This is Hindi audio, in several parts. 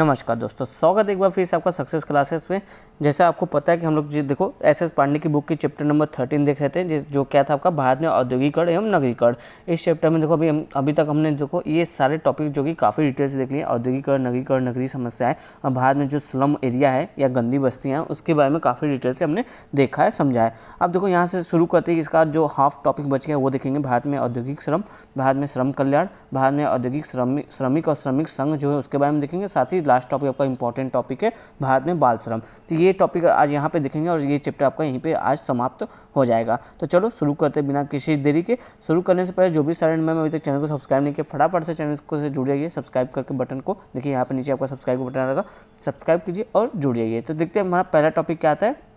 नमस्कार दोस्तों, स्वागत है एक बार फिर से आपका सक्सेस क्लासेस में। जैसा आपको पता है कि हम लोग देखो एस पांडे की बुक की चैप्टर नंबर 13 देख रहे थे, जो क्या था आपका भारत में औद्योगिकरण एवं नगरीकरण। इस चैप्टर में देखो अभी तक हमने देखो ये सारे टॉपिक जो कि काफ़ी डिटेल से देख लिए, औद्योगिकरण, नगरीकरण, नगरीय समस्याएं और भारत में जो स्लम एरिया है या गंदी बस्तियाँ हैं उसके बारे में काफ़ी डिटेल से हमने देखा है, समझा है। अब देखो यहाँ से शुरू करते हैं, इसका जो हाफ टॉपिक बच गया वो देखेंगे भारत में औद्योगिक श्रम, भारत में श्रम कल्याण, भारत में औद्योगिक श्रमिक और श्रमिक संघ जो है उसके बारे में देखेंगे। साथ ही लास्ट टॉपिक आपका इंपॉर्टेंट टॉपिक है भारत में बाल श्रम। तो ये टॉपिक आज यहाँ पे देखेंगे और ये चैप्टर आपका यहीं पे आज समाप्त हो जाएगा। तो चलो शुरू करते हैं बिना किसी देरी के। शुरू करने से पहले जो भी सारे मैं अभी तक चैनल को सब्सक्राइब नहीं किया, फटाफट से चैनल को से जुड़ जाइए। सब्सक्राइब करके बटन को देखिए, यहाँ पे नीचे आपका सब्सक्राइब का बटन रहेगा, सब्सक्राइब कीजिए और जुड़ जाइए। तो देखते हैं हमारा पहला टॉपिक क्या आता है,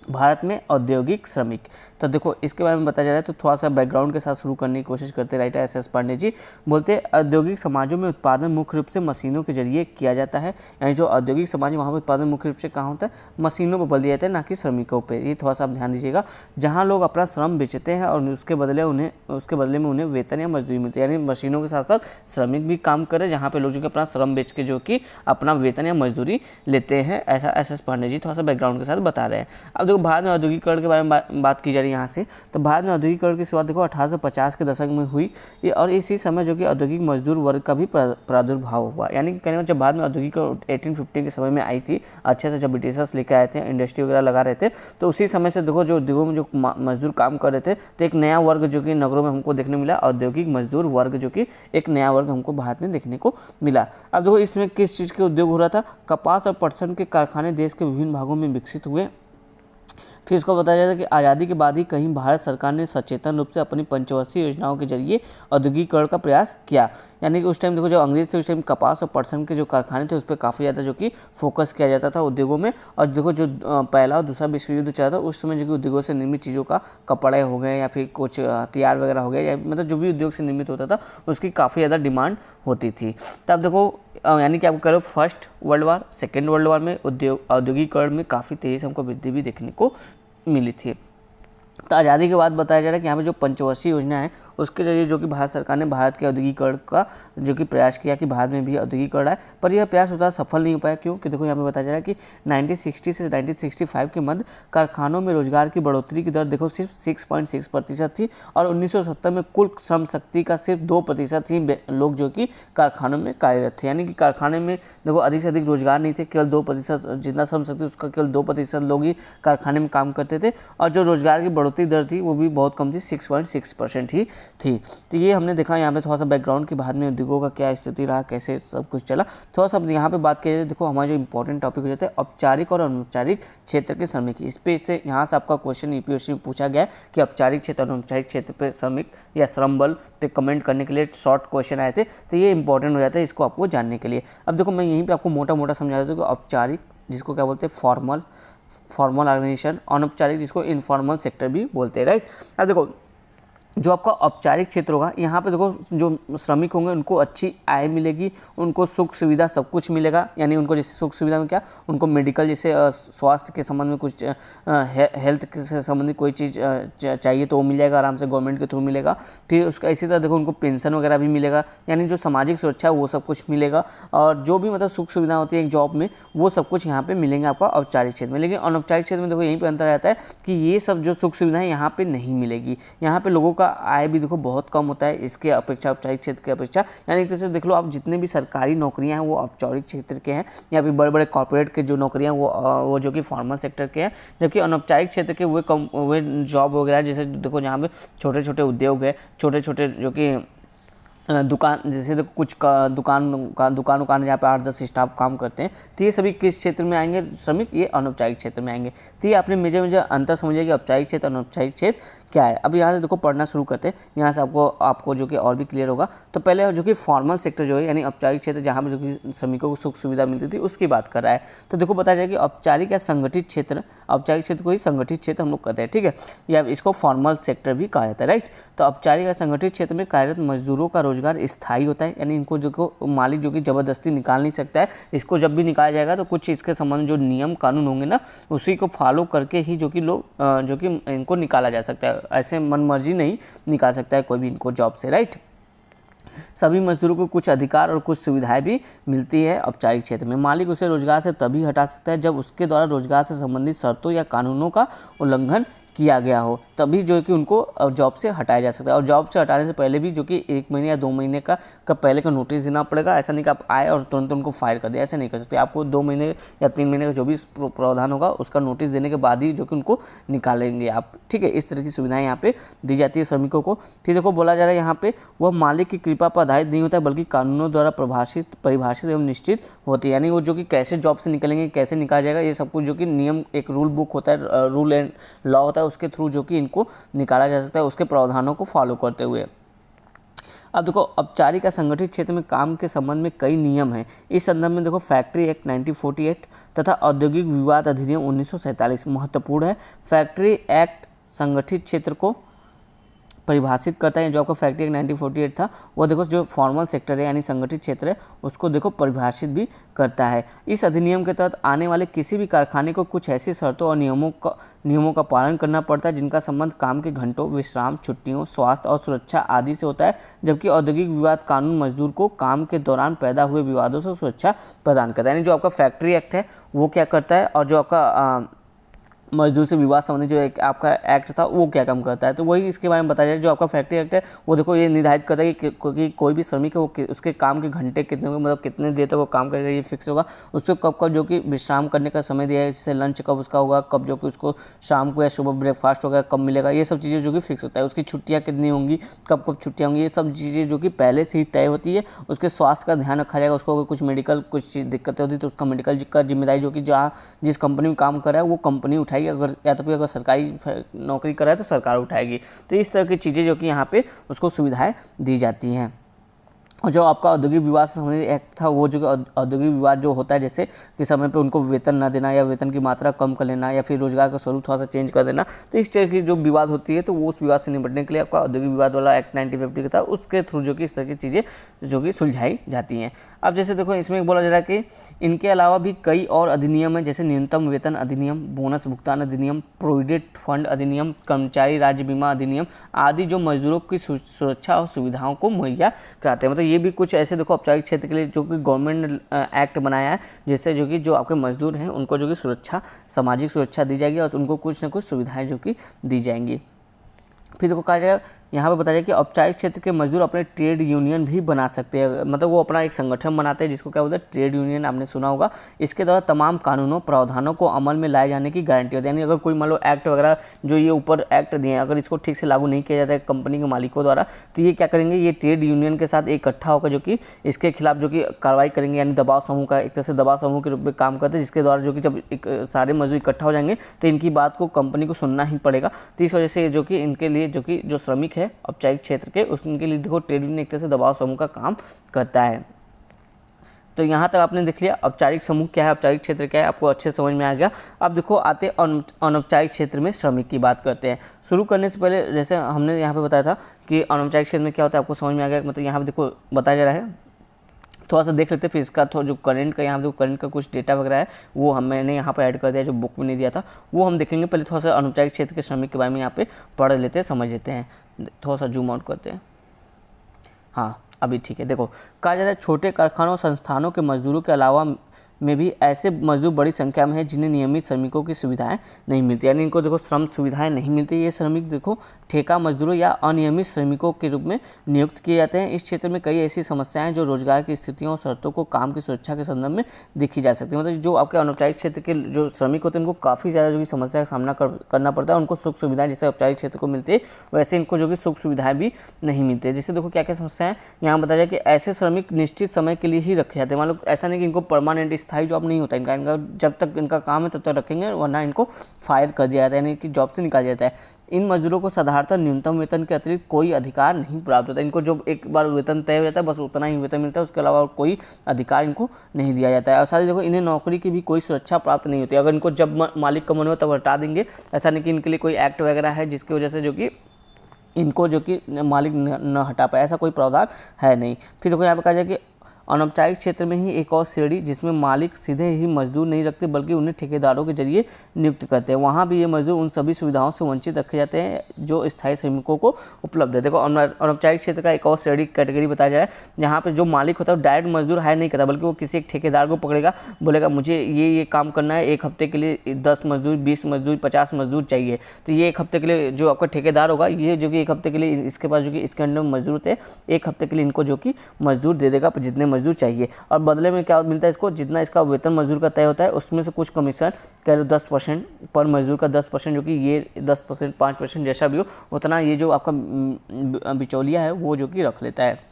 भारत में औद्योगिक श्रमिक। तो देखो इसके बारे में बताया जा रहा है, तो थोड़ा सा बैकग्राउंड के साथ शुरू करने की कोशिश करते हैं। राइटर एस पांडे जी बोलते हैं औद्योगिक समाजों में उत्पादन मुख्य रूप से मशीनों के जरिए किया जाता है। यानी जो औद्योगिक समाज है वहाँ पर उत्पादन मुख्य रूप से कहाँ होता है, मशीनों पर बल दिया जाता है, ना कि श्रमिकों पर। ये थोड़ा सा आप ध्यान दीजिएगा। जहाँ लोग अपना श्रम बेचते हैं और उसके बदले में उन्हें वेतन या मजदूरी मिलती है। यानी मशीनों के साथ साथ श्रमिक भी काम करे, जहाँ पे लोग जो कि अपना श्रम बेच के जो कि अपना वेतन या मजदूरी लेते हैं। ऐसा एस पांडे जी थोड़ा सा बैकग्राउंड के साथ बता रहे हैं। अब भारत में औद्योगिकरण के बारे में बात की जा रही है यहाँ से। तो भारत में औद्योगिकरण की शुरुआत देखो 1850 के दशक में हुई और इसी समय जो कि औद्योगिक मजदूर वर्ग का भी प्रादुर्भाव हुआ। यानी कि कहने का जब बाद में औद्योगिकरण 1850 के समय में आई थी, अच्छे से जब ब्रिटिशर्स लेकर आए थे, इंडस्ट्री वगैरह लगा रहे थे, तो उसी समय से देखो जो उद्योगों में जो मजदूर काम कर रहे थे, तो एक नया वर्ग जो कि नगरों में हमको देखने मिला, औद्योगिक मजदूर वर्ग, जो कि एक नया वर्ग हमको भारत में देखने को मिला। अब देखो इसमें किस चीज़ के उद्योग हो रहा था, कपास और पटसन के कारखाने देश के विभिन्न भागों में विकसित हुए। फिर इसको बताया जाता है कि आज़ादी के बाद ही कहीं भारत सरकार ने सचेतन रूप से अपनी पंचवर्षीय योजनाओं के जरिए औद्योगिकरण का प्रयास किया। यानी कि उस टाइम देखो जो अंग्रेज थे, उस टाइम कपास और पटसन के जो कारखाने थे उस पर काफ़ी ज़्यादा जो कि फोकस किया जाता था उद्योगों में। और देखो जो पहला और दूसरा विश्व युद्ध चला था उस समय जो कि उद्योगों से निर्मित चीज़ों का, कपड़े हो गए या फिर कुछ हथियार वगैरह हो गए, या मतलब जो भी उद्योग से निर्मित होता था उसकी काफ़ी ज़्यादा डिमांड होती थी। तब देखो यानी कि आपको कह लो first world war, second world war में औद्योगिकरण में काफ़ी तेज़ी से हमको वृद्धि भी देखने को मिली थी। तो आज़ादी के बाद बताया जा रहा है कि यहाँ पे जो पंचवर्षीय योजना है उसके जरिए जो कि भारत सरकार ने भारत के औद्योगिकरण का जो कि प्रयास किया कि भारत में भी औद्योगिकरण आए, पर यह प्रयास उतना सफल नहीं हो पाया। क्यों कि देखो यहाँ पे बताया जा रहा है कि 1960 से 1965 के मध्य कारखानों में रोजगार की बढ़ोतरी की दर देखो सिर्फ 6.6% थी और 1970 में कुल श्रम शक्ति का सिर्फ 2% ही लोग जो कि कारखानों में कार्यरत थे। यानी कि कारखाने में देखो अधिक से अधिक रोजगार नहीं थे, केवल 2% जितना श्रम शक्ति उसका केवल 2% लोग ही कारखाने में काम करते थे, और जो रोजगार की बढ़ोतरी दर थी वो भी बहुत कम थी, 6.6% ही थी। तो ये हमने देखा यहाँ पे थोड़ा सा बैकग्राउंड कि भारत में उद्योगों का क्या स्थिति रहा, कैसे सब कुछ चला। थोड़ा सा यहाँ पे बात की देखो हमारा जो इंपॉर्टेंट टॉपिक हो जाता है औपचारिक और अनौपचारिक क्षेत्र के श्रमिक। इस पे से यहाँ से आपका क्वेश्चन यूपीएससी में पूछा गया कि औपचारिक क्षेत्र और अनौपचारिक क्षेत्र पे श्रमिक या श्रम बल पे कमेंट करने के लिए शॉर्ट क्वेश्चन आए थे, तो ये इंपॉर्टेंट हो जाता है इसको आपको जानने के लिए। अब देखो मैं यहीं पर आपको मोटा मोटा समझा देता हूँ कि औपचारिक जिसको क्या बोलते हैं फॉर्मल ऑर्गेनाइजेशन, अनौपचारिक जिसको इनफॉर्मल सेक्टर भी बोलते हैं, राइट। अब देखो जो आपका औपचारिक क्षेत्र होगा यहाँ पे देखो जो श्रमिक होंगे उनको अच्छी आय मिलेगी, उनको सुख सुविधा सब कुछ मिलेगा। यानी उनको जैसे सुख सुविधा में क्या, उनको मेडिकल जैसे स्वास्थ्य के संबंध में कुछ हेल्थ से संबंधित कोई चीज़ चाहिए तो वो मिल जाएगा, आराम से गवर्नमेंट के थ्रू मिलेगा। फिर उसका इसी तरह देखो उनको पेंशन वगैरह भी मिलेगा, यानी जो सामाजिक सुरक्षा है वो सब कुछ मिलेगा। और जो भी मतलब सुख सुविधा होती है एक जॉब में वो सब कुछ यहाँ पर मिलेंगे आपका औपचारिक क्षेत्र में। लेकिन अनौपचारिक क्षेत्र में देखो यहीं पर अंतर आता है कि ये सब जो सुख सुविधाएँ यहाँ पर नहीं मिलेगी। यहाँ पर लोगों का आय भी देखो बहुत कम होता है इसके अपेक्षा, औपचारिक क्षेत्र की अपेक्षा। यानी एक तरह से देख लो आप जितने भी सरकारी नौकरियां हैं वो औपचारिक क्षेत्र के हैं, या फिर बड़े बड़े कॉर्पोरेट के जो नौकरियां वो जो कि फॉर्मल सेक्टर के हैं। जबकि अनौपचारिक क्षेत्र के वे जॉब वगैरह जैसे देखो जहाँ पे छोटे छोटे उद्योग है, छोटे छोटे जो कि दुकान, जैसे देखो कुछ दुकान जहाँ पे 8-10 स्टाफ काम करते हैं, तो ये सभी किस क्षेत्र में आएंगे श्रमिक, ये अनौपचारिक क्षेत्र में आएंगे। तो ये आपने मेजर अंतर समझिए कि औपचारिक क्षेत्र अनौपचारिक क्षेत्र क्या है। अब यहाँ से देखो पढ़ना शुरू करते हैं, यहाँ से आपको जो कि और भी क्लियर होगा। तो पहले जो कि फॉर्मल सेक्टर जो है यानी औपचारिक क्षेत्र जहाँ पर जो कि श्रमिकों को सुख सुविधा मिलती थी उसकी बात कर रहा है। तो देखो बताया जाए कि औपचारिक या संगठित क्षेत्र, औपचारिक क्षेत्र को ही संगठित क्षेत्र हम लोग कहते हैं, ठीक है, या इसको फॉर्मल सेक्टर भी कहा जाता है, राइट। तो औपचारिक या संगठित क्षेत्र में कार्यरत मजदूरों का रोजगार स्थायी होता है, यानी इनको जो मालिक जो कि ज़बरदस्ती निकाल नहीं सकता है। इसको जब भी निकाला जाएगा तो कुछ इसके संबंध जो नियम कानून होंगे ना उसी को फॉलो करके ही जो कि इनको निकाला जा सकता है। ऐसे मनमर्जी नहीं निकाल सकता है कोई भी इनको जॉब से, राइट। सभी मजदूरों को कुछ अधिकार और कुछ सुविधाएं भी मिलती है औपचारिक क्षेत्र में। मालिक उसे रोजगार से तभी हटा सकता है जब उसके द्वारा रोजगार से संबंधित शर्तों या कानूनों का उल्लंघन किया गया हो, तभी जो है कि उनको जॉब से हटाया जा सकता है। और जॉब से हटाने से पहले भी जो कि 1 महीने या 2 महीने का पहले का नोटिस देना पड़ेगा। ऐसा नहीं कि आप आए और तुरंत उनको फायर कर दिया, ऐसा नहीं कर सकते। आपको 2 महीने या 3 महीने का जो भी प्रावधान होगा उसका नोटिस देने के बाद ही जो कि उनको निकालेंगे आप, ठीक है। इस तरह की सुविधाएं यहाँ पे दी जाती है श्रमिकों को। फिर देखो बोला जा रहा है यहाँ पे वह मालिक की कृपा पर आधारित नहीं होता है, बल्कि कानूनों द्वारा परिभाषित एवं निश्चित होती है। यानी वो जो कि कैसे जॉब से निकलेंगे, कैसे निकाला जाएगा, ये सब कुछ जो कि नियम, एक रूल बुक होता है, रूल एंड लॉ होता है, उसके थ्रू जो कि इनको निकाला जा सकता है, उसके प्रावधानों को फॉलो करते हुए। अब देखो औपचारिक या संगठित क्षेत्र में काम के संबंध में कई नियम हैं। इस संदर्भ में देखो फैक्ट्री एक्ट 1948 तथा औद्योगिक विवाद अधिनियम 1947 महत्वपूर्ण है। फैक्ट्री एक्ट संगठित क्षेत्र को परिभाषित करता है। जो आपका फैक्ट्री एक्ट 1948 था वो देखो जो फॉर्मल सेक्टर है यानी संगठित क्षेत्र है उसको देखो परिभाषित भी करता है। इस अधिनियम के तहत आने वाले किसी भी कारखाने को कुछ ऐसी शर्तों और नियमों का पालन करना पड़ता है जिनका संबंध काम के घंटों, विश्राम, छुट्टियों, स्वास्थ्य और सुरक्षा आदि से होता है, जबकि औद्योगिक विवाद कानून मजदूर को काम के दौरान पैदा हुए विवादों से सुरक्षा प्रदान करता है। यानी जो आपका फैक्ट्री एक्ट है वो क्या करता है, और जो आपका मजदूर से विवाद संबंधी जो एक आपका एक्ट था वो क्या काम करता है, तो वही इसके बारे में बताया जाए। जो आपका फैक्ट्री एक्ट है वो देखो ये निर्धारित करता है कि कोई भी श्रमिक है वो उसके काम के घंटे कितने, मतलब कितने देर तक वो काम करेगा ये फिक्स होगा। उसको कब कब जो कि विश्राम करने का समय दिया है, जैसे लंच कब उसका होगा, कब जो कि उसको शाम को या सुबह ब्रेकफास्ट होगा कब मिलेगा, ये सब चीज़ें जो कि फिक्स होता है। उसकी छुट्टियाँ कितनी होंगी, कब कब छुट्टियाँ होंगी, ये सब चीज़ें जो कि पहले से ही तय होती है। उसके स्वास्थ्य का ध्यान रखा जाएगा। उसको अगर कुछ मेडिकल कुछ दिक्कतें होती है तो उसका मेडिकल का जिम्मेदारी जो कि जहाँ जिस कंपनी में काम कर रहा है वो कंपनी उठाएगी। अगर या तो अगर सरकारी नौकरी कर रहा है तो सरकार उठाएगी। तो इस तरह की चीज़ें जो कि यहाँ पे उसको सुविधाएं दी जाती हैं। और जो आपका औद्योगिक विवाद से संबंधित एक्ट था वो जो औद्योगिक विवाद जो होता है जैसे कि समय पे उनको वेतन ना देना या वेतन की मात्रा कम कर लेना या फिर रोजगार का स्वरूप थोड़ा सा चेंज कर देना, तो इस तरह की जो विवाद होती है तो वो उस विवाद से निपटने के लिए आपका औद्योगिक विवाद वाला एक्ट 1950 का था, उसके थ्रू जो कि इस तरह की चीज़ें जो कि सुलझाई जाती हैं। अब जैसे देखो इसमें बोला जा रहा है कि इनके अलावा भी कई और अधिनियम हैं, जैसे न्यूनतम वेतन अधिनियम, बोनस भुगतान अधिनियम, प्रोविडेंट फंड अधिनियम, कर्मचारी राज्य बीमा अधिनियम आदि जो मजदूरों की सुरक्षा और सुविधाओं को मुहैया कराते हैं। मतलब ये भी कुछ ऐसे देखो औपचारिक क्षेत्र के लिए जो कि गवर्नमेंट ने एक्ट बनाया है, जिससे जो कि जो आपके मजदूर हैं उनको जो कि सुरक्षा, सामाजिक सुरक्षा दी जाएगी और उनको कुछ ना कुछ सुविधाएँ जो कि दी जाएंगी। फिर देखो कहा जाएगा यहाँ पे बताया कि औपचारिक क्षेत्र के मजदूर अपने ट्रेड यूनियन भी बना सकते हैं। मतलब वो अपना एक संगठन बनाते हैं जिसको क्या बोलते हैं, ट्रेड यूनियन, आपने सुना होगा। इसके द्वारा तमाम कानूनों प्रावधानों को अमल में लाए जाने की गारंटी होती है। यानी अगर कोई मान लो एक्ट वगैरह जो ये ऊपर एक्ट दिए हैं अगर इसको ठीक से लागू नहीं किया जाता है कंपनी के मालिकों द्वारा, तो ये क्या करेंगे, ये ट्रेड यूनियन के साथ इकट्ठा होकर जो कि इसके खिलाफ जो कि कार्रवाई करेंगे। यानी दबाव समूह का एक तरह से दबाव समूह के रूप में काम करते हैं, जिसके द्वारा जो कि जब सारे मजदूर इकट्ठा हो जाएंगे तो इनकी बात को कंपनी को सुनना ही पड़ेगा। तो इस वजह से जो कि इनके लिए जो कि जो श्रमिक है औपचारिक क्षेत्र के उनके लिए देखो ट्रेड यूनियन एक तरह से दबाव समूह का काम करता है। तो यहाँ तक आपने देख लिया औपचारिक समूह क्या है, औपचारिक क्षेत्र क्या है, आपको अच्छे समझ में आ गया। अब देखो आते अनौपचारिक क्षेत्र में श्रमिक की बात करते हैं। शुरू करने से पहले जैसे हमने यहाँ पे बताया था कि अनौपचारिक क्षेत्र में क्या होता है, आपको समझ में आ गया। मतलब यहाँ पे देखो बताया जा रहा है, थोड़ा सा देख लेते हैं। फिर इसका थोड़ा जो करंट का यहाँ पे करंट का कुछ डेटा वगैरह है वो मैंने यहाँ पे ऐड कर दिया, जो बुक में नहीं दिया था वो हम देखेंगे। पहले थोड़ा सा अनौपचारिक क्षेत्र के श्रमिक के बारे में यहाँ पे पढ़ लेते हैं, समझ लेते हैं। थोड़ा सा जूम आउट करते हैं, हाँ अभी ठीक है। देखो कहा जा रहा है छोटे कारखानों संस्थानों के मजदूरों के अलावा में भी ऐसे मजदूर बड़ी संख्या में है जिन्हें नियमित श्रमिकों की सुविधाएं नहीं मिलती, यानी इनको देखो श्रम सुविधाएं नहीं मिलती। ये श्रमिक देखो ठेका मजदूरों या अनियमित श्रमिकों के रूप में नियुक्त किए जाते हैं। इस क्षेत्र में कई ऐसी समस्याएं जो रोजगार की स्थितियों और शर्तों को काम की सुरक्षा के संदर्भ में देखी जा सकती है। मतलब जो आपके अनौपचारिक क्षेत्र के जो श्रमिक होते हैं उनको काफ़ी ज़्यादा जो कि समस्या का सामना करना पड़ता है। उनको सुख सुविधाएं जैसे औपचारिक क्षेत्र को मिलती है वैसे इनको जो कि सुख सुविधाएं भी नहीं मिलती है। जैसे देखो क्या क्या समस्या है यहाँ बताया जाए कि ऐसे श्रमिक निश्चित समय के लिए ही रखे जाते हैं। मान लो ऐसा नहीं कि इनको परमानेंट स्थायी जॉब नहीं होता इनका जब तक इनका काम है तब तक रखेंगे, वरना इनको फायर कर दिया जाता है, यानी कि जॉब से निकाल जाता है। इन मजदूरों को साधारणतः न्यूनतम वेतन के अतिरिक्त कोई अधिकार नहीं प्राप्त होता है। इनको जो एक बार वेतन तय हो जाता है बस उतना ही वेतन मिलता है, उसके अलावा कोई अधिकार इनको नहीं दिया जाता है। और साथ ही देखो इन्हें नौकरी की भी कोई सुरक्षा प्राप्त नहीं होती। अगर इनको जब मालिक का मन हो तब हटा देंगे, ऐसा नहीं कि इनके लिए कोई एक्ट वगैरह है जिसकी वजह से जो कि इनको जो कि मालिक न हटा पाए, ऐसा कोई प्रावधान है नहीं। फिर देखो यहाँ पे कहा जाए कि अनौपचारिक क्षेत्र में ही एक और श्रेणी जिसमें मालिक सीधे ही मजदूर नहीं रखते बल्कि उन्हें ठेकेदारों के जरिए नियुक्त करते हैं, वहाँ भी ये मजदूर उन सभी सुविधाओं से वंचित रखे जाते हैं जो स्थायी श्रमिकों को उपलब्ध है। देखो अनौपचारिक क्षेत्र का एक और श्रेणी कैटेगरी बताया जाए जहाँ पे जो मालिक होता है डायरेक्ट मजदूर हायर नहीं करता बल्कि वो किसी एक ठेकेदार को पकड़ेगा, बोलेगा मुझे ये काम करना है, एक हफ्ते के लिए 10 मजदूर, 20 मजदूर, 50 मजदूर चाहिए, तो ये एक हफ्ते के लिए जो आपका ठेकेदार होगा ये जो कि एक हफ्ते के लिए इसके पास जो कि इसके अंडर में मजदूर होते हैं, एक हफ्ते के लिए इनको जो कि मजदूर दे देगा जितने मजदूर चाहिए, और बदले में क्या मिलता है इसको, जितना इसका वेतन मजदूर का तय होता है उसमें से कुछ कमीशन कह लो 10% पर मजदूर का 10%, जो कि ये 10%, 5% जैसा भी हो उतना ये जो आपका बिचौलिया है वो जो कि रख लेता है।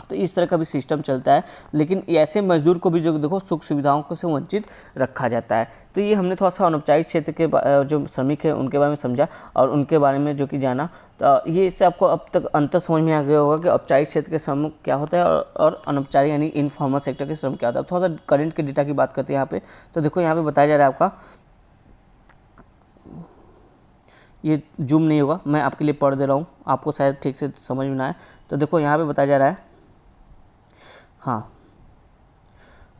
तो इस तरह का भी सिस्टम चलता है, लेकिन ऐसे मजदूर को भी जो देखो सुख सुविधाओं को से वंचित रखा जाता है। तो ये हमने थोड़ा सा अनौपचारिक क्षेत्र के जो श्रमिक है उनके बारे में समझा और उनके बारे में जो कि जाना, तो ये इससे आपको अब तक अंतर समझ में आ गया होगा कि औपचारिक क्षेत्र के श्रमिक क्या होता है और अनौपचारिक यानी इनफॉर्मल सेक्टर के श्रमिक क्या होता है। अब थोड़ा सा करंट के डेटा की बात करते हैं यहाँ पे, तो देखो यहाँ पे बताया जा रहा है आपका, ये जूम नहीं होगा, मैं आपके लिए पढ़ दे रहा हूँ, आपको शायद ठीक से समझ में ना आए। तो देखो यहाँ पे बताया जा रहा है, हाँ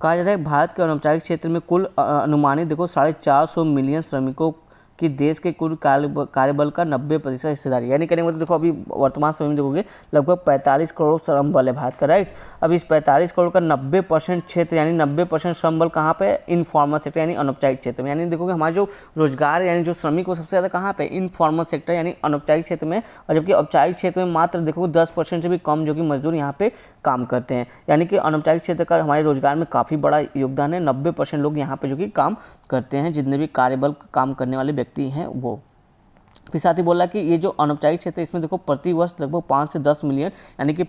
कहा जा रहा है भारत के अनौपचारिक क्षेत्र में कुल अनुमानित देखो 450 मिलियन श्रमिकों कि देश के कुल कार्यबल का 90% हिस्सेदारी, यानी कहने मतलब देखो अभी वर्तमान समय में देखोगे लगभग 45 करोड़ श्रम बल है भारत का, राइट। अब इस 45 करोड़ का 90% क्षेत्र यानी 90% श्रम बल कहाँ पे, इनफॉर्मल सेक्टर यानी अनौपचारिक क्षेत्र में, यानी देखोगे हमारा जो रोजगार यानी जो श्रमिक वो सबसे ज़्यादा कहाँ पे, इनफॉर्मल सेक्टर यानी अनौपचारिक क्षेत्र में, और जबकि औपचारिक क्षेत्र में मात्र देखोगे 10% से भी कम जो कि मजदूर यहाँ पे काम करते हैं, यानी कि अनौपचारिक क्षेत्र का हमारे रोजगार में काफ़ी बड़ा योगदान है। 90% लोग यहाँ पे जो कि काम करते हैं, जितने भी कार्यबल काम करने वाले व्यक्ति हैं वो। फिर साथ ही बोला कि ये जो अनौपचारिक क्षेत्र है इसमें देखो प्रति वर्ष लगभग 5 से 10 मिलियन यानी कि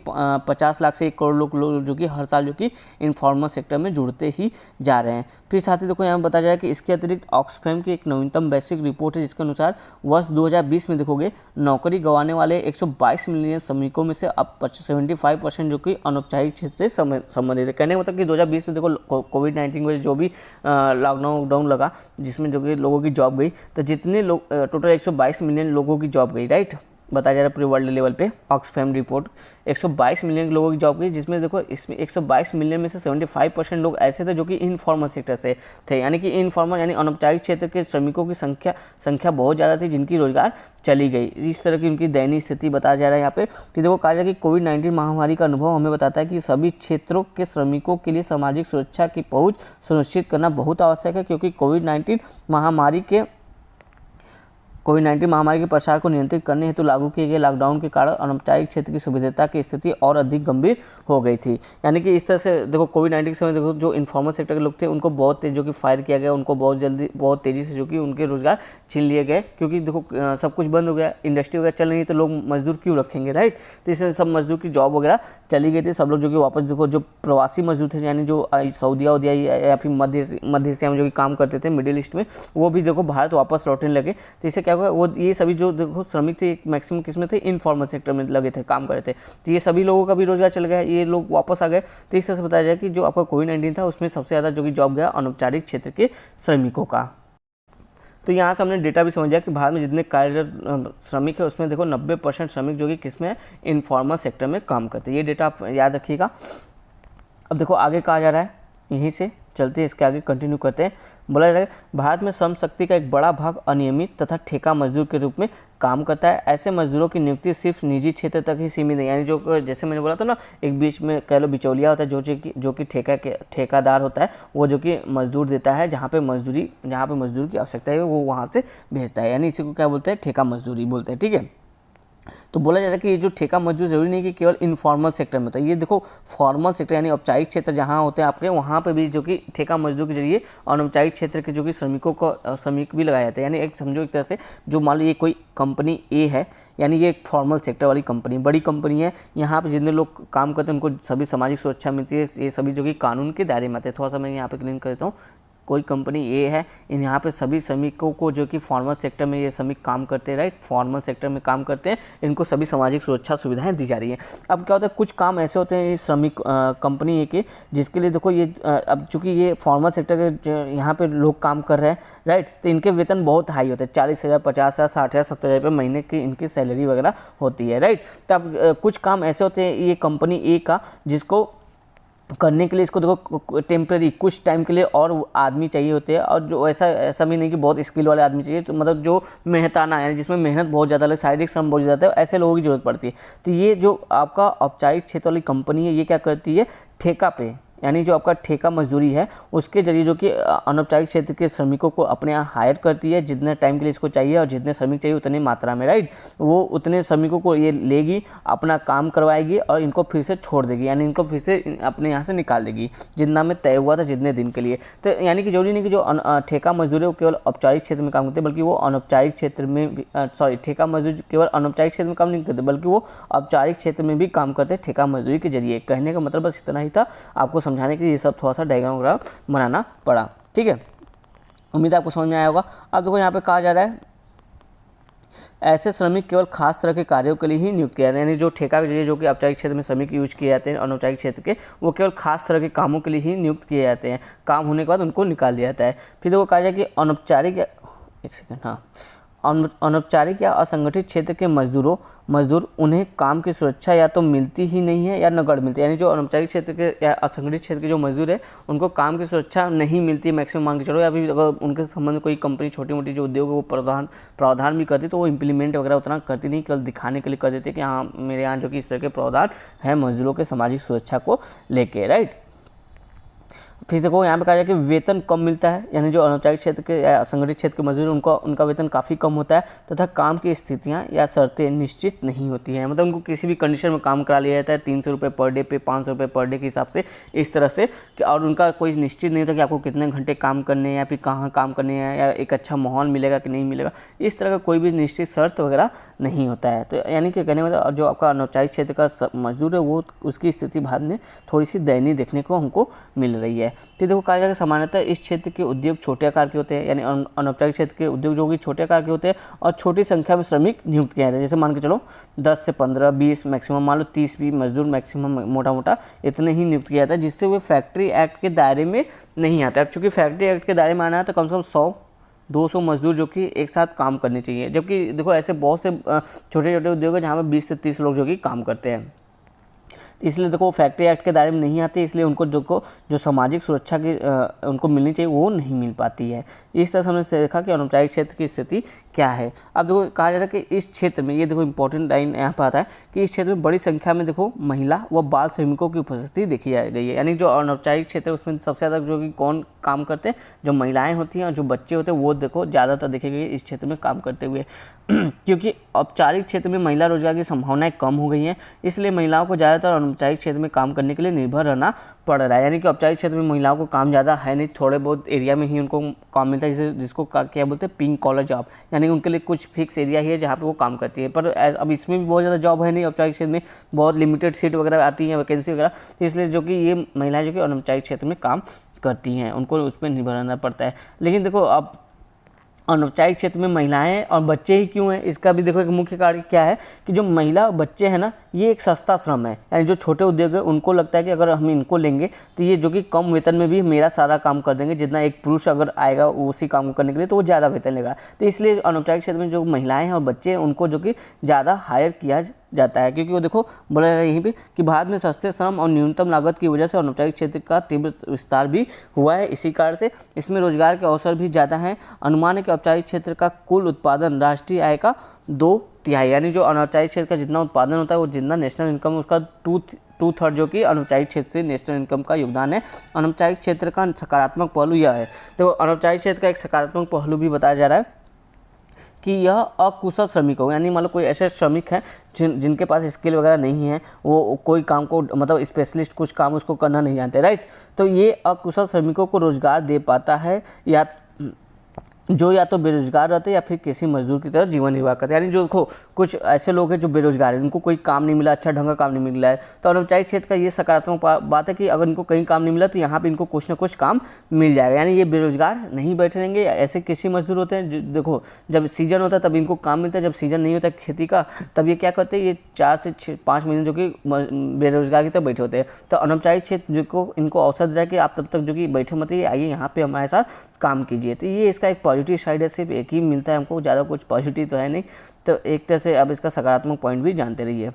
50 लाख से 1 करोड़ लोग जो कि हर साल जो कि इनफॉर्मल सेक्टर में जुड़ते ही जा रहे हैं। फिर साथ ही देखो यहाँ बता जा रहा है कि इसके अतिरिक्त ऑक्सफैम की एक नवीनतम वैश्विक रिपोर्ट है जिसके अनुसार वर्ष 2020 में देखोगे नौकरी गंवाने वाले 122 मिलियन श्रमिकों में से अब 75% जो कि अनौपचारिक क्षेत्र से संबंधित है। कहने का मतलब कि 2020 में देखो कोविड-19 वजह जो भी लॉकडाउन लगा जिसमें जो कि लोगों की जॉब गई, तो जितने लोग टोटल 122 मिलियन लोगों की जॉब गई, राइट, बताया जा रहा है पूरे वर्ल्ड लेवल पे। ऑक्सफैम रिपोर्ट 122 मिलियन लोगों की जॉब गई, जिसमें देखो इसमें 122 मिलियन में से 75% लोग ऐसे थे जो कि इनफॉर्मल सेक्टर से थे, यानी कि इनफॉर्मल यानी अनौपचारिक क्षेत्र के श्रमिकों की संख्या बहुत ज़्यादा थी जिनकी रोजगार चली गई। इस तरह की उनकी दयनीय स्थिति बताया जा रहा है यहाँ पे। कि देखो कहा जा रहा है कि कोविड-19 महामारी का अनुभव हमें बताता है कि सभी क्षेत्रों के श्रमिकों के लिए सामाजिक सुरक्षा की पहुँच सुनिश्चित करना बहुत आवश्यक है, क्योंकि कोविड-19 महामारी के प्रसार को नियंत्रित करने हेतु लागू किए गए लॉकडाउन के कारण अनौपचारिक क्षेत्र की सुविधा की स्थिति और अधिक गंभीर हो गई थी। यानी कि इस तरह से देखो कोविड-19 के समय देखो जो इनफॉर्मल सेक्टर के लोग थे उनको बहुत तेज जो कि फायर किया गया, उनको बहुत तेज़ी से जो कि उनके रोजगार छीन लिए गए, क्योंकि देखो सब कुछ बंद हो गया, इंडस्ट्री वगैरह चल नहीं तो लोग मजदूर क्यों रखेंगे, राइट। तो इसमें सब मजदूर की जॉब वगैरह चली गई थी, सब लोग जो कि वापस देखो जो प्रवासी मजदूर थे यानी जो सऊदिया या फिर मध्य एशिया में जो कि काम करते थे मिडिल ईस्ट में, वो भी देखो भारत वापस लौटने लगे। तो इससे क्या हुआ, वो ये सभी जो देखो श्रमिक थे मैक्सिमम किस में थे, इनफॉर्मल सेक्टर में लगे थे, काम कर रहे थे, तो ये सभी लोगों का भी रोजगार चल गया, ये लोग वापस आ गए। तो इस तरह से बताया जाए कि जो आपका कोविड-19 था उसमें सबसे ज़्यादा जो कि जॉब गया अनौपचारिक क्षेत्र के श्रमिकों का। तो यहाँ से हमने डेटा भी समझा कि भारत में जितने कार्यरत श्रमिक है उसमें देखो 90% श्रमिक जो कि किस में है, इनफॉर्मल सेक्टर में काम करते हैं। ये डेटा आप याद रखिएगा। अब देखो आगे कहा जा रहा है, यहीं से चलते हैं इसके आगे कंटिन्यू करते हैं। बोला जा रहा है भारत में श्रम शक्ति का एक बड़ा भाग अनियमित तथा ठेका मजदूर के रूप में काम करता है। ऐसे मजदूरों की नियुक्ति सिर्फ निजी क्षेत्र तक ही सीमित है, यानी जो जैसे मैंने बोला था ना एक बीच में कह लो बिचौलिया होता है जो कि ठेकादार होता है, वो जो कि मजदूर देता है, जहाँ पे मजदूर की आवश्यकता है वो वहाँ से भेजता है, यानी इसी को क्या बोलते हैं, ठेका मजदूरी बोलते हैं, ठीक है। तो बोला जा रहा है कि ये जो ठेका मजदूर जरूरी नहीं कि केवल इनफॉर्मल सेक्टर में होता है, ये देखो फॉर्मल सेक्टर यानी औपचारिक क्षेत्र जहाँ होते हैं आपके, वहाँ पे भी जो कि ठेका मजदूर के जरिए अनौपचारिक क्षेत्र के जो कि श्रमिक भी लगाए जाते हैं। यानी एक समझो एक तरह से जो मान लो ये कोई कंपनी ए है, यानी ये एक फॉर्मल सेक्टर वाली कंपनी, बड़ी कंपनी है, यहाँ पे जितने लोग काम करते हैं उनको सभी सामाजिक सुरक्षा मिलती है, ये सभी जो कि कानून के दायरे में आते हैं। थोड़ा सा मैं यहाँ पे क्लीन कर देता हूँ। कोई कंपनी ए है, यहाँ पे सभी श्रमिकों को जो कि फॉर्मल सेक्टर में ये श्रमिक काम करते हैं, राइट, फॉर्मल सेक्टर में काम करते हैं, इनको सभी सामाजिक सुरक्षा सुविधाएं दी जा रही हैं। अब क्या होता है, कुछ काम ऐसे होते हैं श्रमिक कंपनी ए के जिसके लिए देखो ये अब चूँकि ये फॉर्मल सेक्टर के यहाँ पे लोग काम कर रहे हैं, राइट, तो इनके वेतन बहुत हाई होते हैं, 40,000, 50,000, 60,000, 70,000 रुपये महीने की इनकी सैलरी वगैरह होती है, राइट। तब कुछ काम ऐसे होते हैं ये कंपनी ए का जिसको करने के लिए इसको देखो टेम्परेरी कुछ टाइम के लिए और आदमी चाहिए होते हैं, और जो ऐसा भी नहीं कि बहुत स्किल वाले आदमी चाहिए, तो मतलब जो मेहनताना है जिसमें मेहनत बहुत ज़्यादा लगे, शारीरिक श्रम बहुत ज़्यादा है, ऐसे लोगों की जरूरत पड़ती है। तो ये जो आपका औपचारिक क्षेत्र वाली कंपनी है, ये क्या करती है, ठेका पे, यानी जो आपका ठेका मजदूरी है उसके जरिए जो कि अनौपचारिक क्षेत्र के श्रमिकों को अपने यहाँ हायर करती है, जितने टाइम के लिए इसको चाहिए और जितने श्रमिक चाहिए उतनी मात्रा में, राइट, वो उतने श्रमिकों को ये लेगी, अपना काम करवाएगी और इनको फिर से छोड़ देगी, यानी इनको फिर से अपने यहाँ से निकाल देगी जितना में तय हुआ था जितने दिन के लिए। तो यानी कि जरूरी नहीं कि जो ठेका मजदूर है वो केवल औपचारिक क्षेत्र में काम करते, बल्कि वो अनौपचारिक क्षेत्र में भी ठेका मजदूर केवल अनौपचारिक क्षेत्र में काम नहीं करते, बल्कि वो औपचारिक क्षेत्र में भी काम करते हैं ठेका मजदूरी के जरिए। कहने का मतलब बस इतना ही था, आपको समझाने के लिए ये सब थोड़ा सा डायग्राम वगैरह बनाना पड़ा। ठीक है, उम्मीद है आपको समझ में आया होगा। अब देखो यहाँ पे कहा जा रहा है ऐसे श्रमिक केवल खास तरह के कार्यों के लिए ही नियुक्त किया जाता है, यानी जो ठेका के जरिए जो कि औपचारिक क्षेत्र में श्रमिक यूज किए जाते हैं अनौपचारिक क्षेत्र के, वो केवल खास तरह के कामों के लिए ही नियुक्त किए जाते हैं, काम होने के बाद उनको निकाल दिया जाता है। फिर देखो कहा जाए कि अनौपचारिक, एक सेकेंड, हाँ, अनौपचारिक या असंगठित क्षेत्र के मजदूर उन्हें काम की सुरक्षा या तो मिलती ही नहीं है या नगण्य मिलती है, यानी जो अनौपचारिक क्षेत्र के या असंगठित क्षेत्र के जो मजदूर है उनको काम की सुरक्षा नहीं मिलती है मैक्सिमम, मान के चलो, या फिर अगर उनके संबंध में कोई कंपनी छोटी मोटी जो उद्योग है वो प्रावधान भी करती तो वो इम्प्लीमेंट वगैरह उतना करती नहीं, केवल दिखाने के लिए कर देते कि हाँ मेरे यहाँ जो कि इस तरह के प्रावधान है मजदूरों के सामाजिक सुरक्षा को लेके, राइट। फिर देखो यहाँ पे कहा जाए कि वेतन कम मिलता है, यानी जो अनौपचारिक क्षेत्र के या असंगठित क्षेत्र के मजदूर उनका वेतन काफ़ी कम होता है, तथा काम की स्थितियाँ या शर्तें निश्चित नहीं होती हैं, मतलब उनको किसी भी कंडीशन में काम करा लिया जाता है 300 रुपये पर डे पे, 500 रुपये पर डे के हिसाब से, इस तरह से, और उनका कोई निश्चित नहीं होता कि आपको कितने घंटे काम करने हैं या फिर कहाँ काम करने हैं या एक अच्छा माहौल मिलेगा कि नहीं मिलेगा, इस तरह का कोई भी निश्चित शर्त वगैरह नहीं होता है। तो यानी कि कहने मतलब जो आपका अनौपचारिक क्षेत्र का मजदूर है वो उसकी स्थिति बाद में थोड़ी सी दयनीय देखने को हमको मिल रही है। तो देखो कहा जाएगा सामान्यतः इस क्षेत्र के उद्योग छोटे आकार के होते हैं, यानी अनौपचारिक क्षेत्र के उद्योग जो कि छोटे आकार के होते हैं और छोटी संख्या में श्रमिक नियुक्त किए जाते हैं, जैसे मान के चलो 10 से 15, 20 मैक्सिमम, मान लो 30 भी मजदूर मैक्सिमम मोटा इतने ही नियुक्त किया जाता है, जिससे वे फैक्ट्री एक्ट के दायरे में नहीं आते। अब चूँकि फैक्ट्री एक्ट के दायरे में आना है तो कम से कम 100-200 मजदूर जो कि एक साथ काम करने चाहिए, जबकि देखो ऐसे बहुत से छोटे छोटे उद्योग हैं जहाँ पर 20 से 30 लोग जो कि काम करते हैं, इसलिए देखो फैक्ट्री एक्ट के दायरे में नहीं आते, इसलिए उनको जो सामाजिक सुरक्षा की उनको मिलनी चाहिए वो नहीं मिल पाती है। इस तरह से हमने देखा कि अनौपचारिक क्षेत्र की स्थिति क्या है। अब देखो कहा जा रहा है कि इस क्षेत्र में, ये देखो इंपॉर्टेंट लाइन यहाँ पर आता है कि इस क्षेत्र में बड़ी संख्या में देखो महिला व बाल श्रमिकों की उपस्थिति देखी गई है, यानी जो अनौपचारिक क्षेत्र है उसमें सबसे ज़्यादा जो कि कौन काम करते हैं, जो महिलाएँ होती हैं और जो बच्चे होते हैं वो देखो ज़्यादातर देखे गए इस क्षेत्र में काम करते हुए क्योंकि औपचारिक क्षेत्र में महिला रोजगार की संभावनाएं कम हो गई हैं, इसलिए महिलाओं को ज़्यादातर अनौपचारिक क्षेत्र में काम करने के लिए निर्भर रहना पड़ रहा है। यानी कि औपचारिक क्षेत्र में महिलाओं को काम ज़्यादा है नहीं, थोड़े बहुत एरिया में ही उनको काम मिलता है, जिसको क्या बोलते हैं पिंक कॉलर जॉब, यानी उनके लिए कुछ फिक्स एरिया ही है जहाँ पे वो काम करती है। पर अब इसमें भी बहुत ज़्यादा जॉब है नहीं, औपचारिक क्षेत्र में बहुत लिमिटेड सीट वगैरह आती हैं, वैकेंसी वगैरह, इसलिए जो कि ये महिलाएँ जो कि अनौपचारिक क्षेत्र में काम करती हैं उनको उस पर निर्भर रहना पड़ता है। लेकिन देखो अब अनौपचारिक क्षेत्र में महिलाएं और बच्चे ही क्यों हैं, इसका भी देखो एक मुख्य कारण क्या है कि जो महिला और बच्चे हैं ना, ये एक सस्ता श्रम है, यानी जो छोटे उद्योग है उनको लगता है कि अगर हम इनको लेंगे तो ये जो कि कम वेतन में भी मेरा सारा काम कर देंगे, जितना एक पुरुष अगर आएगा उसी काम को करने के लिए तो वो ज़्यादा वेतन लेगा। तो इसलिए अनौपचारिक क्षेत्र में जो महिलाएँ हैं और बच्चे हैं उनको जो कि ज़्यादा हायर किया जाता है, क्योंकि वो देखो बोला जा रहा है यहीं पे कि भारत में सस्ते श्रम और न्यूनतम लागत की वजह से अनौपचारिक क्षेत्र का तीव्र विस्तार भी हुआ है। इसी कारण से इसमें रोजगार के अवसर भी ज़्यादा हैं। अनुमान है कि औपचारिक क्षेत्र का कुल उत्पादन राष्ट्रीय आय का 2/3, यानी जो अनौपचारिक क्षेत्र का जितना उत्पादन होता है वो जितना नेशनल इनकम उसका 2/3 जो कि अनौपचारिक क्षेत्र से नेशनल इनकम का योगदान है। अनौपचारिक क्षेत्र का सकारात्मक पहलू यह है, तो अनौपचारिक क्षेत्र का एक सकारात्मक पहलू भी बताया जा रहा है कि यह अकुशल श्रमिक हो, यानी मान लो कोई ऐसे श्रमिक हैं जिनके पास स्किल वगैरह नहीं है, वो कोई काम को मतलब स्पेशलिस्ट कुछ काम उसको करना नहीं जानते, राइट, तो ये अकुशल श्रमिकों को रोजगार दे पाता है, या जो या तो बेरोजगार रहते हैं या फिर किसी मजदूर की तरह जीवन निर्वाह करते हैं। यानी जो कुछ ऐसे लोग हैं जो बेरोजगार हैं, उनको कोई काम नहीं मिला, अच्छा ढंग का काम नहीं मिला है, तो अनौपचारिक क्षेत्र का ये सकारात्मक बात है कि अगर इनको कहीं काम नहीं मिला तो यहाँ पे इनको कुछ ना कुछ काम मिल जाएगा, यानी ये बेरोजगार नहीं बैठे रहेंगे। ऐसे कृषि मजदूर होते हैं जो देखो जब सीजन होता है तब इनको काम मिलता है, जब सीजन नहीं होता खेती का तब ये क्या करते हैं, ये 4 से 5 महीने जो कि बेरोजगार की तरह बैठे होते हैं। तो अनौपचारिक क्षेत्र जो को इनको अवसर देता है कि आप तब तक जो कि बैठे मत रहिए, आइए यहाँ पे हमारे साथ काम कीजिए। तो ये इसका एक पॉजिटिव साइड है, सिर्फ एक ही मिलता है हमको, ज़्यादा कुछ पॉजिटिव तो है नहीं, तो एक तरह से अब इसका सकारात्मक पॉइंट भी जानते रहिए।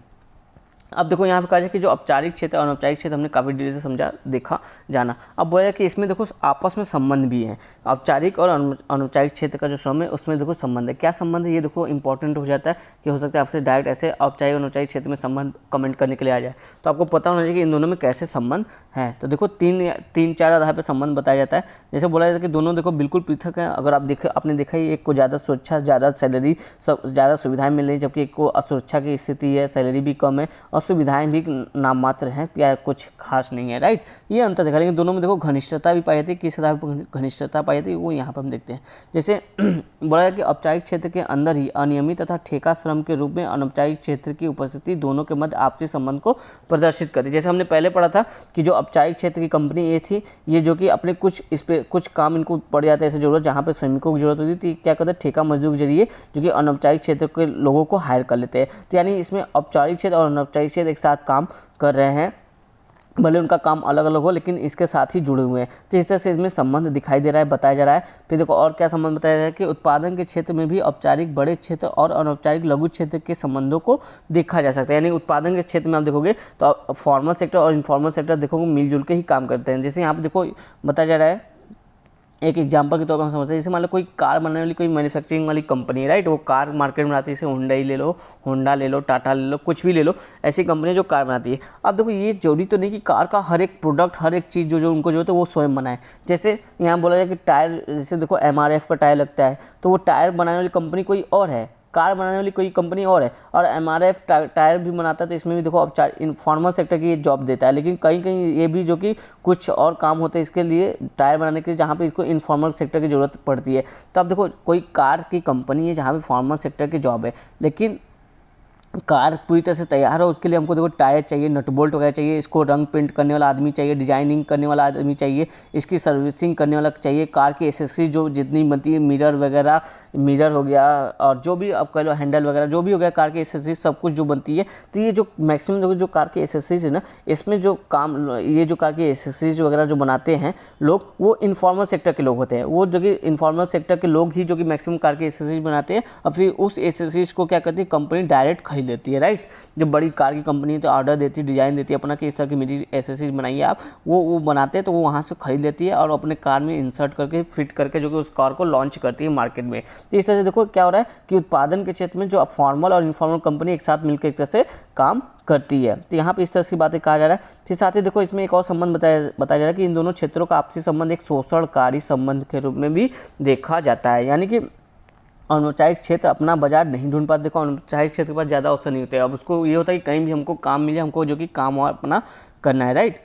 अब देखो यहाँ पे कहा जाए कि जो औपचारिक क्षेत्र और अनौपचारिक क्षेत्र हमने काफ़ी डिटेल से समझा देखा जाना। अब बोला कि इसमें देखो आपस में संबंध भी हैं, औपचारिक और अनौपचारिक क्षेत्र का जो श्रम है उसमें देखो संबंध है। क्या संबंध है ये देखो इंपॉर्टेंट हो जाता है कि हो सकता है आपसे डायरेक्ट ऐसे औपचारिक और अनौपचारिक क्षेत्र में संबंध कमेंट करने के लिए आ जाए, तो आपको पता होना चाहिए कि इन दोनों में कैसे संबंध है। तो देखो तीन चार आधार पर संबंध बताया जाता है। जैसे बोला जाता है कि दोनों देखो बिल्कुल पृथक है। अगर आप आपने देखा ही, एक को ज़्यादा सुरक्षा, ज़्यादा सैलरी, ज़्यादा सुविधाएं मिल रही, जबकि एक को असुरक्षा की स्थिति है, सैलरी भी कम है और सुविधाएं भी नाम मात्र हैं, या कुछ खास नहीं है, राइट। ये अंतर देखा। लेकिन दोनों में देखो घनिष्ठता भी पाई जाती है। किस आधार पर घनिष्ठता पाई जाती है वो यहाँ पर हम देखते हैं। जैसे बोला है कि औपचारिक क्षेत्र के अंदर ही अनियमित तथा ठेका श्रम के रूप में अनौपचारिक क्षेत्र की उपस्थिति दोनों के मध्य आपसी संबंध को प्रदर्शित करती है। जैसे हमने पहले पढ़ा था कि जो औपचारिक क्षेत्र की कंपनी ये थी, ये जो कि अपने कुछ काम इनको पड़ जाते हैं ऐसे जरूरत, जहाँ पर श्रमिकों की जरूरत होती थी, क्या करते हैं ठेका मजदूर के जरिए जो कि अनौपचारिक क्षेत्र के लोगों को हायर कर लेते हैं। तो यानी इसमें औपचारिक क्षेत्र और अनौपचारिक क्षेत्र एक साथ काम कर रहे हैं, भले उनका काम अलग अलग हो लेकिन इसके साथ ही जुड़े हुए हैं। तो इस तरह से इसमें संबंध दिखाई दे रहा है, बताया जा रहा है। फिर देखो और क्या संबंध बताया जा रहा है कि उत्पादन के क्षेत्र में भी औपचारिक बड़े क्षेत्र और अनौपचारिक लघु क्षेत्र के संबंधों को देखा जा सकता है। यानी उत्पादन के क्षेत्र में आप देखोगे तो फॉर्मल सेक्टर और इनफॉर्मल सेक्टर देखोगे मिलजुल के ही काम करते हैं। जैसे यहाँ पर देखो बताया जा रहा है, एक एग्जांपल के तौर पर हम समझते हैं, जैसे मान लो कोई कार बनाने वाली कोई मैन्युफैक्चरिंग वाली कंपनी है, राइट। वो कार मार्केट में बनाती है, जैसे हुंडई ले लो, होंडा ले लो, टाटा ले लो, कुछ भी ले लो, ऐसी कंपनी जो कार बनाती है। अब देखो ये जरूरी तो नहीं कि कार का हर एक प्रोडक्ट, हर एक चीज़ जो उनको जरूरत है वो स्वयं बनाए। जैसे यहाँ बोला जाए कि टायर, जैसे देखो MRF का टायर लगता है, तो वो टायर बनाने वाली कंपनी कोई और है, कार बनाने वाली कोई कंपनी और है, और MRF टायर भी बनाता है। तो इसमें भी देखो अब इनफॉर्मल सेक्टर की ये जॉब देता है, लेकिन कहीं कहीं ये भी जो कि कुछ और काम होते हैं इसके लिए टायर बनाने के लिए, जहाँ पे इसको इनफॉर्मल सेक्टर की ज़रूरत पड़ती है। तो अब देखो कोई कार की कंपनी है जहाँ पे फॉर्मल सेक्टर की जॉब है, लेकिन कार पूरी तरह से तैयार हो उसके लिए हमको देखो टायर चाहिए, नट बोल्ट वगैरह चाहिए, इसको रंग पेंट करने वाला आदमी चाहिए, डिजाइनिंग करने वाला आदमी चाहिए, इसकी सर्विसिंग करने वाला चाहिए, कार की एसेसरी जो जितनी बनती है, मिरर वगैरह, मिरर हो गया और जो भी आप कह लो हैंडल वगैरह जो भी हो गया, कार की एसेसरी सब कुछ जो बनती है। तो ये जो मैक्सिमम जो कार की एसेसरीज है ना, इसमें जो काम, ये जो कार की एसेसरीज वगैरह जो बनाते हैं लोग, वो इनफॉर्मल सेक्टर के लोग होते हैं। वो जो कि इनफॉर्मल सेक्टर के लोग ही जो कि मैक्सिमम कार की एसेसरीज बनाते हैं, और फिर उस एसेसरीज को क्या करती है कंपनी डायरेक्ट खरीद लेती है, राइट। जो बड़ी कार की कंपनी है तो ऑर्डर देती है, डिजाइन देती है अपना कि इस तरह की मेरी एसेसरीज बनाइए आप, वो बनाते हैं, तो वो वहाँ से खरीद लेती है और अपने कार में इंसर्ट करके फिट करके जो कि उस कार को लॉन्च करती है मार्केट में। तो इस तरह से देखो क्या हो रहा है कि उत्पादन के क्षेत्र में जो फॉर्मल और इनफॉर्मल कंपनी एक साथ मिलकर एक तरह से काम करती है। तो यहाँ पे इस तरह की बातें कहा जा रहा है। फिर साथ ही देखो इसमें एक और संबंध बताया जा रहा है कि इन दोनों क्षेत्रों का आपसी संबंध एक शोषणकारी संबंध के रूप में भी देखा जाता है। यानी कि अनौपचारिक क्षेत्र अपना बाजार नहीं ढूंढ पाते, देखो अनौपचारिक क्षेत्र के पास ज़्यादा अवसर नहीं होते। अब उसको ये होता है कि कहीं भी हमको काम मिले, हमको जो कि काम और अपना करना है, राइट।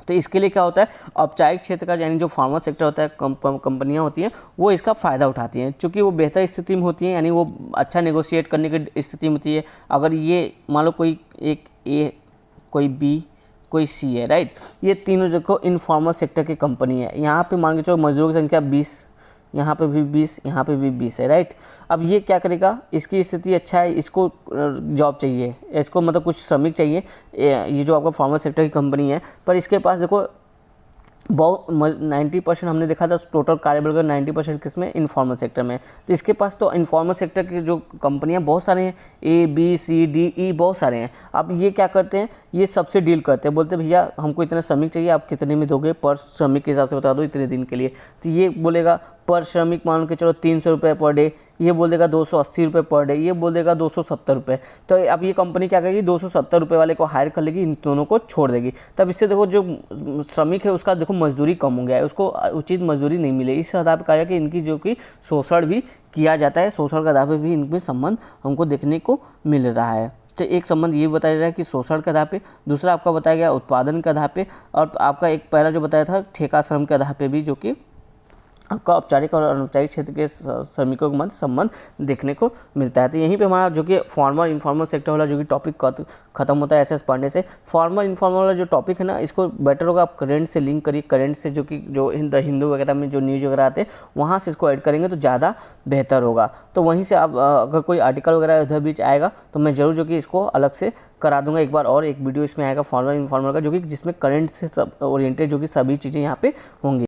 तो इसके लिए क्या होता है, औपचारिक क्षेत्र का यानी जो फॉर्मल सेक्टर होता है, कंपनियां होती हैं, वो इसका फ़ायदा उठाती हैं, चूँकि वो बेहतर स्थिति में होती हैं, यानी वो अच्छा नेगोशिएट करने की स्थिति में होती है। अगर ये मान लो कोई एक ए, कोई बी, कोई सी है, राइट। ये तीनों देखो इनफॉर्मल सेक्टर की कंपनी है। यहाँ पे मान के चलो मजदूरों की संख्या 20, यहाँ पे भी 20, यहाँ पे भी 20 है, राइट। अब ये क्या करेगा, इसकी स्थिति अच्छा है, इसको जॉब चाहिए, इसको मतलब कुछ श्रमिक चाहिए, ये जो आपका फॉर्मल सेक्टर की कंपनी है, पर इसके पास देखो बहुत 90% हमने देखा था टोटल कार्यबल का 90% किसमें, इनफॉर्मल सेक्टर में। तो इसके पास तो इनफॉर्मल सेक्टर की जो कंपनियां बहुत सारे हैं, ABCDE बहुत सारे हैं। अब ये क्या करते हैं, ये सबसे डील करते हैं, बोलते हैं भैया हमको इतने श्रमिक चाहिए, आप कितने में दोगे, पर श्रमिक के हिसाब से बता दो इतने दिन के लिए। तो ये बोलेगा पर श्रमिक मान के चलो 300 रुपये पर डे, ये बोल देगा 280 रुपये पर डे, ये बोल देगा 270 रुपये। तो अब ये कंपनी क्या करेगी, 270 रुपये वाले को हायर कर लेगी, इन दोनों को छोड़ देगी। तब इससे देखो जो श्रमिक है उसका देखो मजदूरी कम हो गया है, उसको उचित मजदूरी नहीं मिले। इस आधार पर कहा कि इनकी जो कि शोषण भी किया जाता है, शोषण के आधार पर भी इनमें संबंध हमको देखने को मिल रहा है। तो एक संबंध ये बताया जा रहा है कि शोषण के आधार पे, दूसरा आपका बताया गया उत्पादन के आधार पे, और आपका एक पहला जो बताया था ठेका श्रम के आधार पे भी, जो कि आपका औपचारिक और अनौपचारिक क्षेत्र के श्रमिकों के मध्य संबंध देखने को मिलता है। तो यहीं पे हमारा जो कि फॉर्मल इनफॉर्मल सेक्टर वाला जो कि टॉपिक खत्म होता है एसएस पढ़ने से। फॉर्मल इनफॉर्मल वाला जो टॉपिक है ना, इसको बेटर होगा आप करंट से लिंक करिए, करंट से जो कि जो द हिंदू वगैरह में जो न्यूज़ वगैरह आते हैं वहाँ से इसको ऐड करेंगे तो ज़्यादा बेहतर होगा। तो वहीं से आप अगर कोई आर्टिकल वगैरह इधर बीच आएगा तो मैं ज़रूर जो कि इसको अलग से करा दूंगा एक बार, और एक वीडियो इसमें आएगा फॉर्मल इनफॉर्मल का, जो कि जिसमें करंट से सब ओरिएंटेड जो कि सभी चीज़ें यहाँ पे होंगी।